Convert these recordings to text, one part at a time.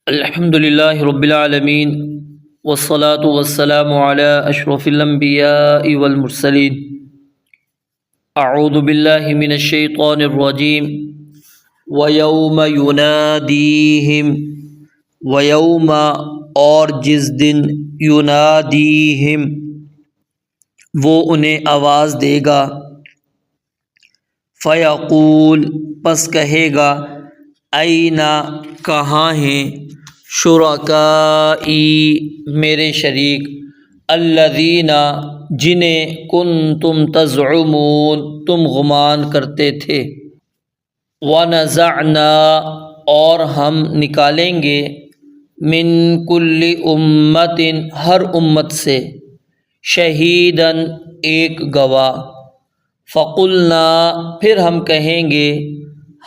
الحمد للہ رب العالمین والصلاة والسلام علی اشرف الانبیاء والمرسلین اعوذ باللہ من الشیطان الرجیم ویوم ینادیہم ویوم اور جس دن ینادیہم وہ انہیں آواز دے گا فیقول پس کہے گا این کہاں ہیں شرکائی میرے شریک الذین جنہیں کنتم تزعمون تم گمان کرتے تھے ونزعنا اور ہم نکالیں گے من کل امت ہر امت سے شہیداً ایک گواہ فقلنا پھر ہم کہیں گے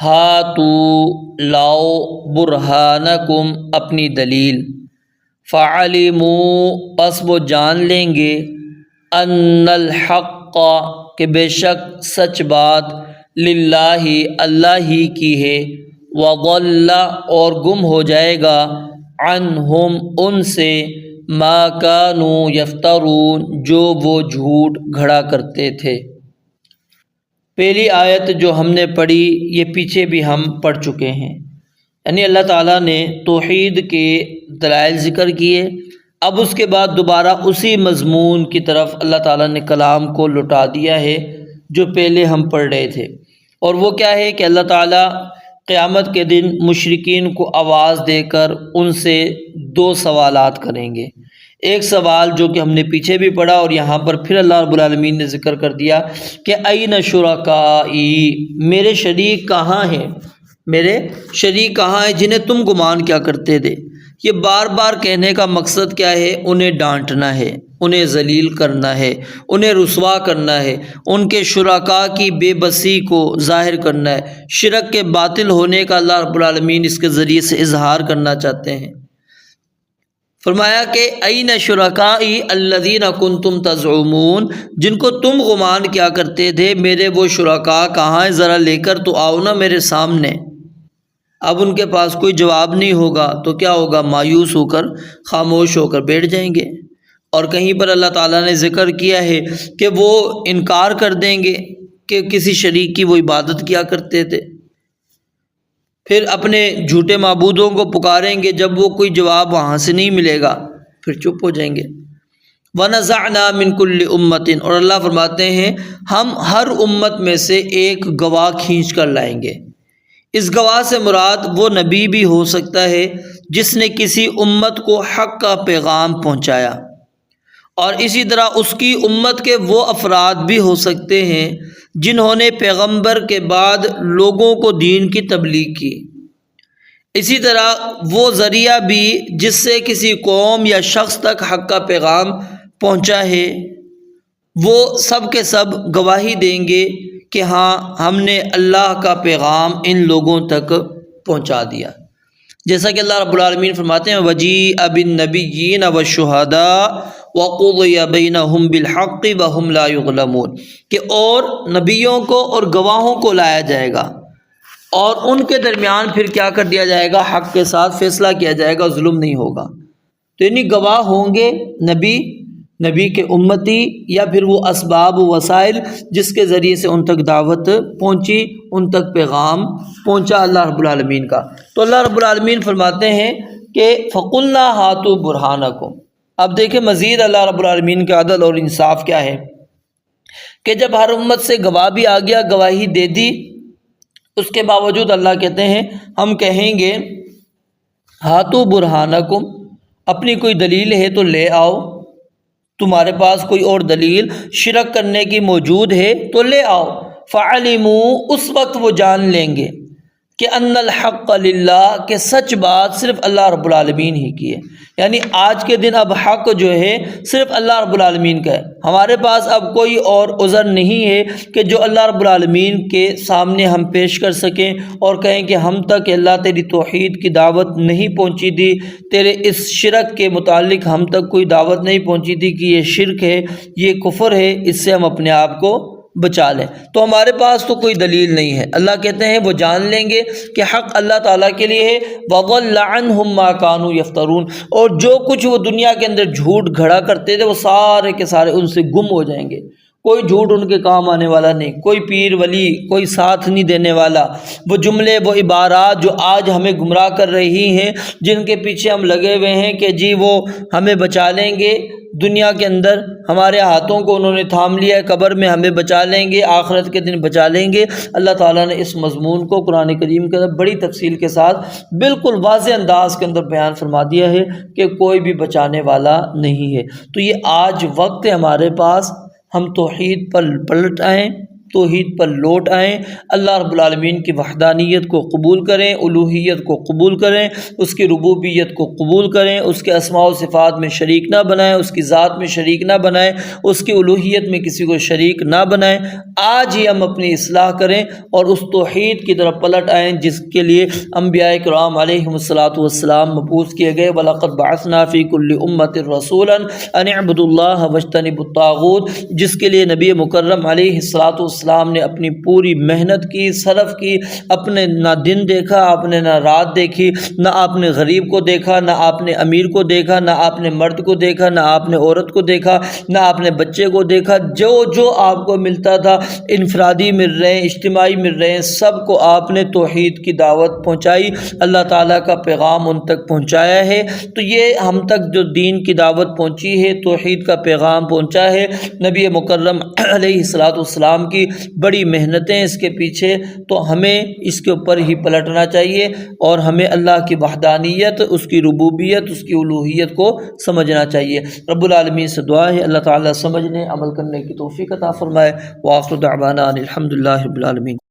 ہاتو لاؤ برہانکم اپنی دلیل فعلموا پس وہ جان لیں گے ان الحق کہ بے شک سچ بات للہ اللہ ہی کی ہے وضل اور گم ہو جائے گا عنہم ان سے ما کانوا یفترون جو وہ جھوٹ گھڑا کرتے تھے۔ پہلی آیت جو ہم نے پڑھی یہ پیچھے بھی ہم پڑھ چکے ہیں، یعنی اللہ تعالیٰ نے توحید کے دلائل ذکر کیے، اب اس کے بعد دوبارہ اسی مضمون کی طرف اللہ تعالیٰ نے کلام کو لوٹا دیا ہے جو پہلے ہم پڑھ رہے تھے، اور وہ کیا ہے کہ اللہ تعالیٰ قیامت کے دن مشرکین کو آواز دے کر ان سے دو سوالات کریں گے۔ ایک سوال جو کہ ہم نے پیچھے بھی پڑھا اور یہاں پر پھر اللہ رب العالمین نے ذکر کر دیا کہ این شرکائی میرے شریک کہاں ہیں، میرے شریک کہاں ہیں جنہیں تم گمان کیا کرتے تھے۔ یہ بار بار کہنے کا مقصد کیا ہے؟ انہیں ڈانٹنا ہے، انہیں ذلیل کرنا ہے، انہیں رسوا کرنا ہے، ان کے شرکاء کی بے بسی کو ظاہر کرنا ہے، شرک کے باطل ہونے کا اللہ رب العالمین اس کے ذریعے سے اظہار کرنا چاہتے ہیں۔ فرمایا کہ این شرکائی الذین کنتم تزعمون جن کو تم گمان کیا کرتے تھے، میرے وہ شرکاء کہاں ہیں، ذرا لے کر تو آؤ نا میرے سامنے۔ اب ان کے پاس کوئی جواب نہیں ہوگا تو کیا ہوگا؟ مایوس ہو کر خاموش ہو کر بیٹھ جائیں گے۔ اور کہیں پر اللہ تعالیٰ نے ذکر کیا ہے کہ وہ انکار کر دیں گے کہ کسی شریک کی وہ عبادت کیا کرتے تھے، پھر اپنے جھوٹے معبودوں کو پکاریں گے، جب وہ کوئی جواب وہاں سے نہیں ملے گا پھر چپ ہو جائیں گے۔ وَنَزَعْنَا مِن كُلِّ أُمَّةٍ اور اللہ فرماتے ہیں ہم ہر امت میں سے ایک گواہ کھینچ کر لائیں گے۔ اس گواہ سے مراد وہ نبی بھی ہو سکتا ہے جس نے کسی امت کو حق کا پیغام پہنچایا، اور اسی طرح اس کی امت کے وہ افراد بھی ہو سکتے ہیں جنہوں نے پیغمبر کے بعد لوگوں کو دین کی تبلیغ کی۔ اسی طرح وہ ذریعہ بھی جس سے کسی قوم یا شخص تک حق کا پیغام پہنچا ہے، وہ سب کے سب گواہی دیں گے کہ ہاں ہم نے اللہ کا پیغام ان لوگوں تک پہنچا دیا۔ جیسا کہ اللہ رب العالمین فرماتے ہیں وَجِیءَ بِالنَّبِیِّینَ وَالشُّہَدَاءِ وَقُضِیَ بَیْنَہُم بِالْحَقِّ وَہُم لَا یُظْلَمُونَ کہ اور نبیوں کو اور گواہوں کو لایا جائے گا اور ان کے درمیان پھر کیا کر دیا جائے گا؟ حق کے ساتھ فیصلہ کیا جائے گا، ظلم نہیں ہوگا۔ تو یعنی گواہ ہوں گے نبی کے امتی، یا پھر وہ اسباب و وسائل جس کے ذریعے سے ان تک دعوت پہنچی، ان تک پیغام پہنچا اللہ رب العالمین کا۔ تو اللہ رب العالمین فرماتے ہیں کہ فَقُلْنَا هَاتُوا بُرْهَانَكُمْ۔ اب دیکھیں مزید اللہ رب العالمین کا عدل اور انصاف کیا ہے کہ جب ہر امت سے گواہ بھی آ گیا، گواہی دے دی، اس کے باوجود اللہ کہتے ہیں ہم کہیں گے ہاتو برہانکم، اپنی کوئی دلیل ہے تو لے آؤ، تمہارے پاس کوئی اور دلیل شرک کرنے کی موجود ہے تو لے آؤ۔ فعلموا اس وقت وہ جان لیں گے کہ ان الحق للہ کہ سچ بات صرف اللہ رب العالمین ہی کی ہے، یعنی آج کے دن اب حق جو ہے صرف اللہ رب العالمین کا ہے۔ ہمارے پاس اب کوئی اور عذر نہیں ہے کہ جو اللہ رب العالمین کے سامنے ہم پیش کر سکیں اور کہیں کہ ہم تک اللہ تیری توحید کی دعوت نہیں پہنچی تھی، تیرے اس شرک کے متعلق ہم تک کوئی دعوت نہیں پہنچی تھی کہ یہ شرک ہے، یہ کفر ہے، اس سے ہم اپنے آپ کو بچا لیں۔ تو ہمارے پاس تو کوئی دلیل نہیں ہے۔ اللہ کہتے ہیں وہ جان لیں گے کہ حق اللہ تعالیٰ کے لیے ہے، وَضَلَّ عَنْهُمْ مَا كَانُوا يَفْتَرُونَ، اور جو کچھ وہ دنیا کے اندر جھوٹ گھڑا کرتے تھے وہ سارے کے سارے ان سے گم ہو جائیں گے۔ کوئی جھوٹ ان کے کام آنے والا نہیں، کوئی پیر ولی کوئی ساتھ نہیں دینے والا۔ وہ جملے وہ عبارات جو آج ہمیں گمراہ کر رہی ہیں، جن کے پیچھے ہم لگے ہوئے ہیں کہ جی وہ ہمیں بچا لیں گے، دنیا کے اندر ہمارے ہاتھوں کو انہوں نے تھام لیا ہے، قبر میں ہمیں بچا لیں گے، آخرت کے دن بچا لیں گے۔ اللہ تعالیٰ نے اس مضمون کو قرآن کریم کے اندر بڑی تفصیل کے ساتھ بالکل واضح انداز کے اندر بیان فرما دیا ہے کہ کوئی بھی بچانے والا نہیں ہے۔ تو یہ آج وقت ہے ہمارے پاس، ہم توحید پر پلٹ آئیں، توحید پر لوٹ آئیں، اللہ رب العالمین کی وحدانیت کو قبول کریں، الوہیت کو قبول کریں، اس کی ربوبیت کو قبول کریں، اس کے اسماء و صفات میں شریک نہ بنائیں، اس کی ذات میں شریک نہ بنائیں، اس کی الوہیت میں کسی کو شریک نہ بنائیں۔ آج ہی ہم اپنی اصلاح کریں اور اس توحید کی طرف پلٹ آئیں جس کے لیے انبیاء کرام علیہم الصلاۃ والسلام مبعوث کیے گئے۔ وَلَقَدْ بَعَثْنَا فِي كُلِّ أُمَّةٍ رَسُولًا أَنِ اعْبُدُوا اللَّهَ وَاجْتَنِبُوا الطَّاغُوتَ، جس کے لیے نبی مکرم علیہ الصلاۃ والسلام نے اپنی پوری محنت کی، صرف کی، اپنے نہ دن دیکھا، آپ نے نہ رات دیکھی، نہ آپ نے غریب کو دیکھا، نہ آپ نے امیر کو دیکھا، نہ آپ نے مرد کو دیکھا، نہ آپ نے عورت کو دیکھا، نہ آپ نے بچے کو دیکھا، جو جو آپ کو ملتا تھا، انفرادی مل رہے ہیں، اجتماعی مل رہے ہیں، سب کو آپ نے توحید کی دعوت پہنچائی، اللہ تعالیٰ کا پیغام ان تک پہنچایا ہے۔ تو یہ ہم تک جو دین کی دعوت پہنچی ہے، توحید کا پیغام پہنچا ہے، نبی مکرم علیہ الصلاۃ والسلام کی بڑی محنتیں اس کے پیچھے، تو ہمیں اس کے اوپر ہی پلٹنا چاہیے اور ہمیں اللہ کی وحدانیت، اس کی ربوبیت، اس کی الوہیت کو سمجھنا چاہیے۔ رب العالمین سے دعا ہے اللہ تعالیٰ سمجھنے عمل کرنے کی توفیق عطا فرمائے۔ وآخر دعوانا ان الحمد للہ رب العالمین۔